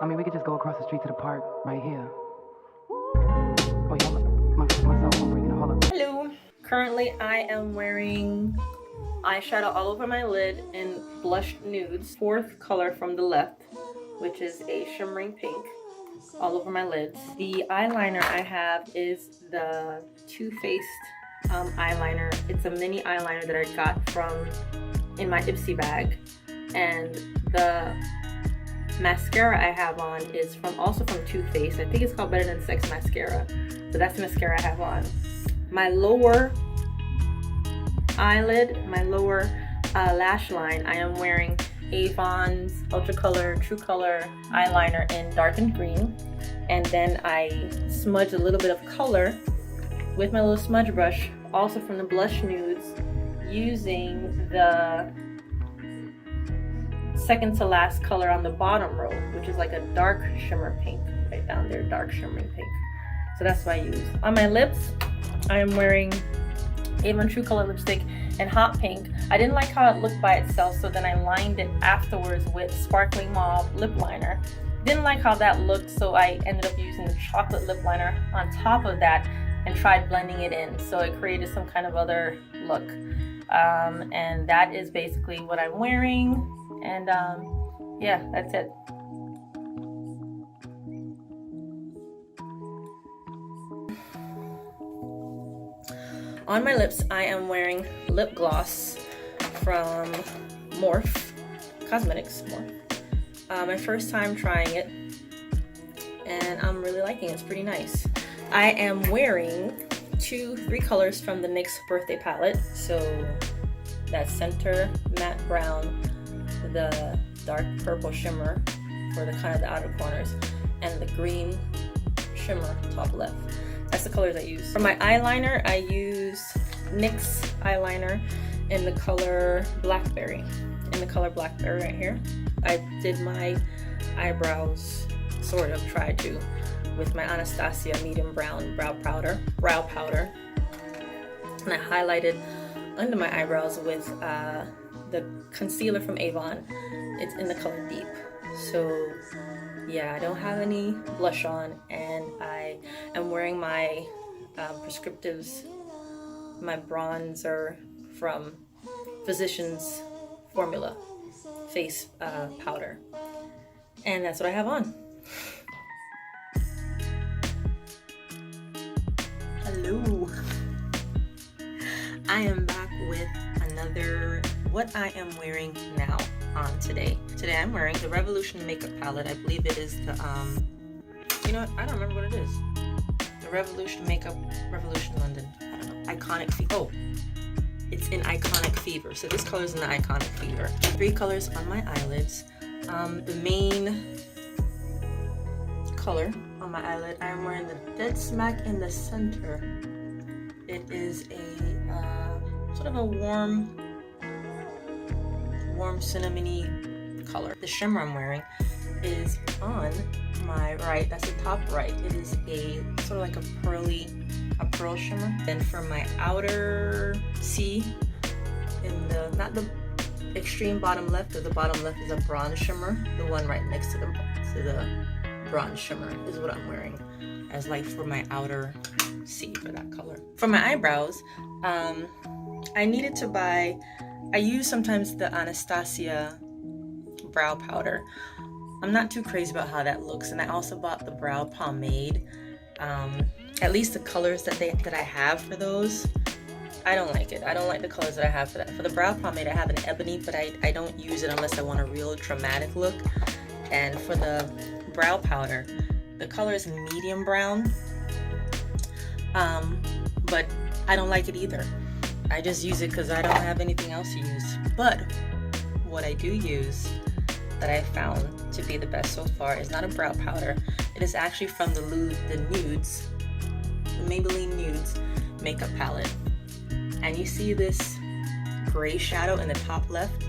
I mean, we could just go across the street to the park right here. Oh, yeah, my cell phone ringing. Hold on. Hello. Currently, I am wearing eyeshadow all over my lid in blush nudes. Fourth color from the left, which is a shimmering pink, all over my lids. The eyeliner I have is the Too Faced eyeliner. It's a mini eyeliner that I got from in my Ipsy bag, and the mascara I have on is also from Too Faced. I think it's called Better Than Sex mascara. So that's the mascara I have on. My lower eyelid, my lower lash line, I am wearing AVON's Ultra Color True Color eyeliner in darkened green, and then I smudge a little bit of color with my little smudge brush, also from the blush nudes, using the second to last color on the bottom row, which is like a dark shimmer pink right down there, dark shimmering pink. So that's what I use. On my lips, I am wearing AVON True Color lipstick in hot pink. I didn't like how it looked by itself, so then I lined it afterwards with sparkling mauve lip liner. Didn't like how that looked, so I ended up using the chocolate lip liner on top of that and tried blending it in, so it created some kind of other look. And that is basically what I'm wearing, and yeah, that's it. On my lips, I am wearing lip gloss from Morphe Cosmetics. My first time trying it, and I'm really liking it. It's pretty nice. I am wearing three colors from the NYX birthday palette. So that center matte brown, the dark purple shimmer for the kind of the outer corners, and the green shimmer top left. That's the colors I use. For my eyeliner, I use NYX eyeliner in the color Blackberry. Right here. I did my eyebrows, sort of tried to, with my Anastasia medium brown brow powder. And I highlighted under my eyebrows with the concealer from Avon. It's in the color Deep. So yeah, I don't have any blush on, and I am wearing my Prescriptives, my bronzer from Physicians Formula face powder, and that's what I have on. Hello, I am back with another what I am wearing now on today. Today I'm wearing the Revolution makeup palette. I believe it is the you know what? I don't remember what it is. The Revolution London. I don't know. Iconic Fever. Oh, it's in Iconic Fever. So this color is in the Iconic Fever. Three colors on my eyelids. The main color on my eyelid, I am wearing the dead smack in the center. It is a sort of a warm cinnamony color. The shimmer I'm wearing is on my right. That's the top right. It is a sort of like a pearl shimmer. Then for my outer C, in the not the extreme bottom left, but the bottom left is a bronze shimmer. The one right next to the bronze shimmer is what I'm wearing as like for my outer C for that color. For my eyebrows, I needed to buy. I use sometimes the Anastasia brow powder. I'm not too crazy about how that looks, and I also bought the brow pomade. At least the colors that I have for those, I don't like it. I don't like the colors that I have for that. For the brow pomade, I have an ebony, but I don't use it unless I want a real dramatic look. And for the brow powder, the color is medium brown, but I don't like it either. I just use it because I don't have anything else to use. But what I do use that I found to be the best so far is not a brow powder. It is actually from the Nudes, the Maybelline Nudes makeup palette. And you see this gray shadow in the top left?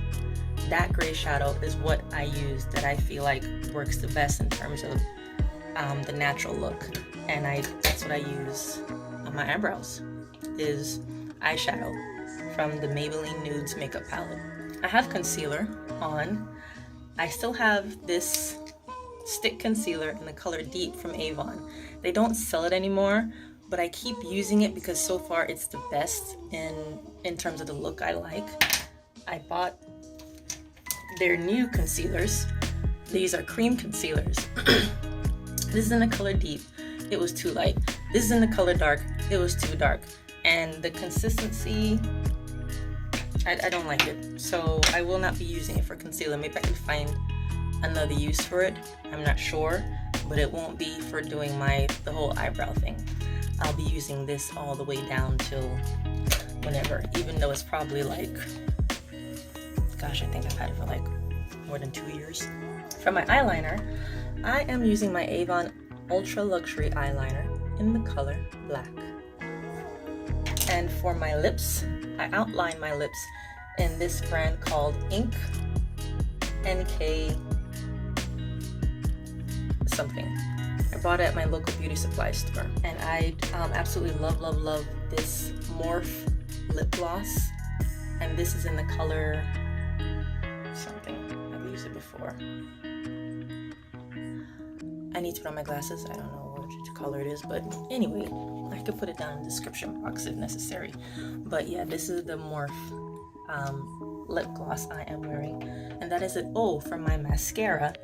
That gray shadow is what I use that I feel like works the best in terms of the natural look. And that's what I use on my eyebrows, is eyeshadow from the Maybelline Nudes makeup palette. I have concealer on. I still have this stick concealer in the color Deep from Avon. They don't sell it anymore, but I keep using it because so far it's the best in terms of the look I like. I bought their new concealers. These are cream concealers. This is in the color Deep. It was too light. This is in the color Dark. It was too dark. And the consistency, I don't like it. So I will not be using it for concealer. Maybe I can find another use for it. I'm not sure, but it won't be for doing the whole eyebrow thing. I'll be using this all the way down till whenever, even though it's probably like, gosh, I think I've had it for like more than 2 years. For my eyeliner, I am using my Avon Ultra Luxury Eyeliner in the color Black. And for my lips, I outline my lips in this brand called Ink NK something. I bought it at my local beauty supply store, and I absolutely love this Morphe Lip Gloss, and this is in the color something. I've used it before. I need to put on my glasses. I don't know which color it is, but anyway, I could put it down in the description box if necessary. But yeah, this is the Morphe lip gloss I am wearing, and that is it. Oh, for my mascara,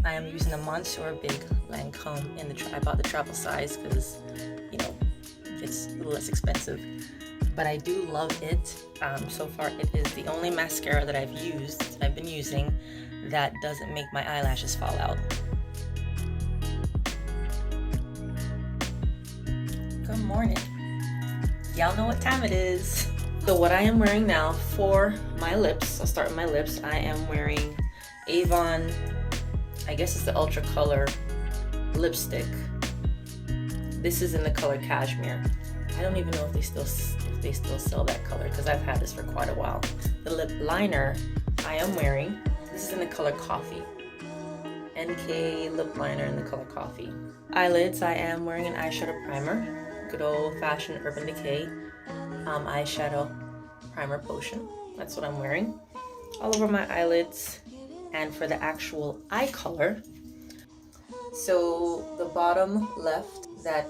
I am using the Monsieur Big Lancome in the I bought the travel size because, you know, it's a little less expensive, but I do love it. So far it is the only mascara that I've been using that doesn't make my eyelashes fall out. Good morning. Y'all know what time it is. So what I am wearing now for my lips, I'll start with my lips. I am wearing Avon, I guess it's the Ultra Color lipstick. This is in the color Cashmere. I don't even know if they still sell that color because I've had this for quite a while. The lip liner I am wearing, this is in the color Coffee. NYX Lip Liner in the color Coffee. Eyelids, I am wearing an eyeshadow primer. Good old fashioned Urban Decay eyeshadow primer potion. That's what I'm wearing all over my eyelids. And for the actual eye color, so the bottom left, that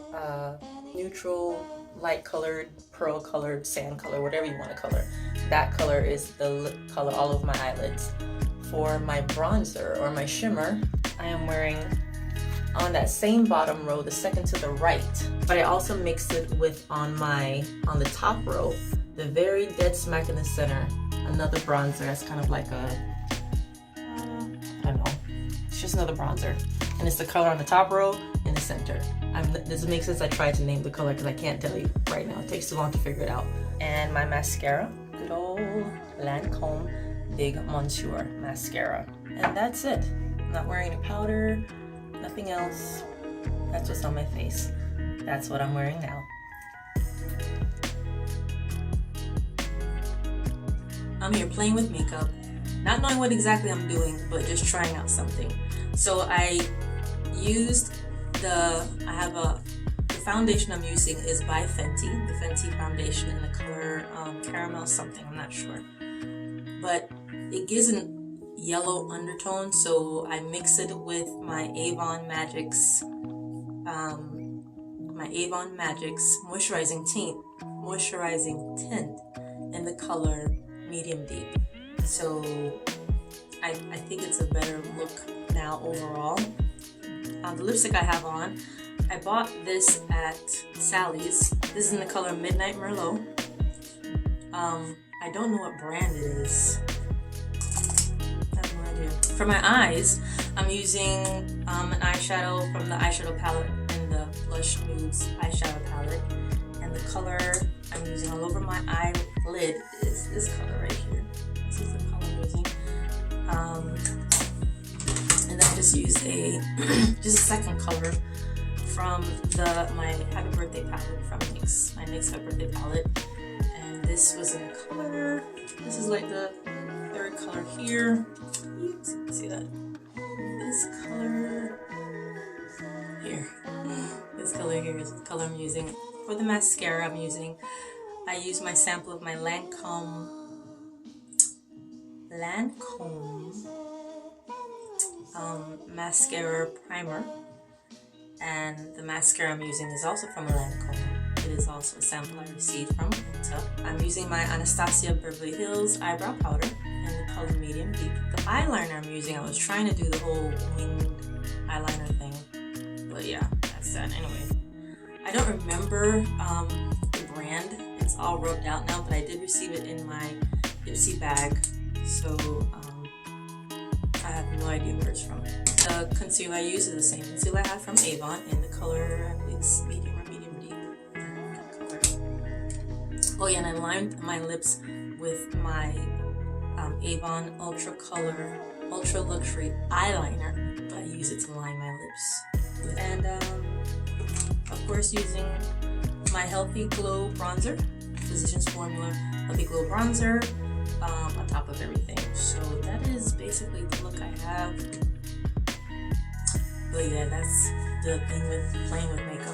neutral light colored, pearl colored, sand color, whatever you want to color, that color is the lip color all over my eyelids. For my bronzer or my shimmer, I am wearing on that same bottom row, the second to the right, but I also mixed it with on the top row, the very dead smack in the center, another bronzer. That's kind of like a, I don't know, it's just another bronzer, and it's the color on the top row in the center. This makes sense. I tried to name the color because I can't tell you right now. It takes too long to figure it out. And my mascara, good old Lancome Big Monsieur mascara, and that's it. I'm not wearing any powder. Nothing else. That's what's on my face. That's what I'm wearing now. I'm here playing with makeup, not knowing what exactly I'm doing, but just trying out something. So I used the foundation I'm using is by Fenty, the Fenty foundation in the color caramel something, I'm not sure. But it gives an yellow undertone, so I mix it with my AVON Magix moisturizing tint in the color medium deep. So I think it's a better look now overall. The lipstick I have on, I bought this at Sally's. This is in the color Midnight Merlot. I don't know what brand it is. For my eyes, I'm using an eyeshadow from the eyeshadow palette in the Blush Nudes eyeshadow palette, and the color I'm using all over my eyelid is this color right here. This is the color I'm using, and then I just used a second color from my Happy Birthday palette from NYX, my NYX Happy Birthday palette, and this was in the color. This is like the third color here. See that? This color here. This color here is the color I'm using. For the mascara I use my sample of my Lancome mascara primer, and the mascara I'm using is also from Lancome. It is also a sample I received from Tint. I'm using my Anastasia Beverly Hills eyebrow powder in the color medium deep. The eyeliner I'm using, I was trying to do the whole winged eyeliner thing, but yeah, that's that. Anyway, I don't remember the brand. It's all rubbed out now, but I did receive it in my Ipsy bag, so I have no idea where it's from. The concealer I use is the same concealer I have from Avon in the color, I believe it's medium or medium deep. Color. Oh yeah, and I lined my lips with my Avon Ultra Luxury Eyeliner, but I use it to line my lips. And of course, using my Healthy Glow Bronzer, Physicians Formula Healthy Glow Bronzer, on top of everything. So that is basically the look I have. But yeah, that's the thing with playing with makeup.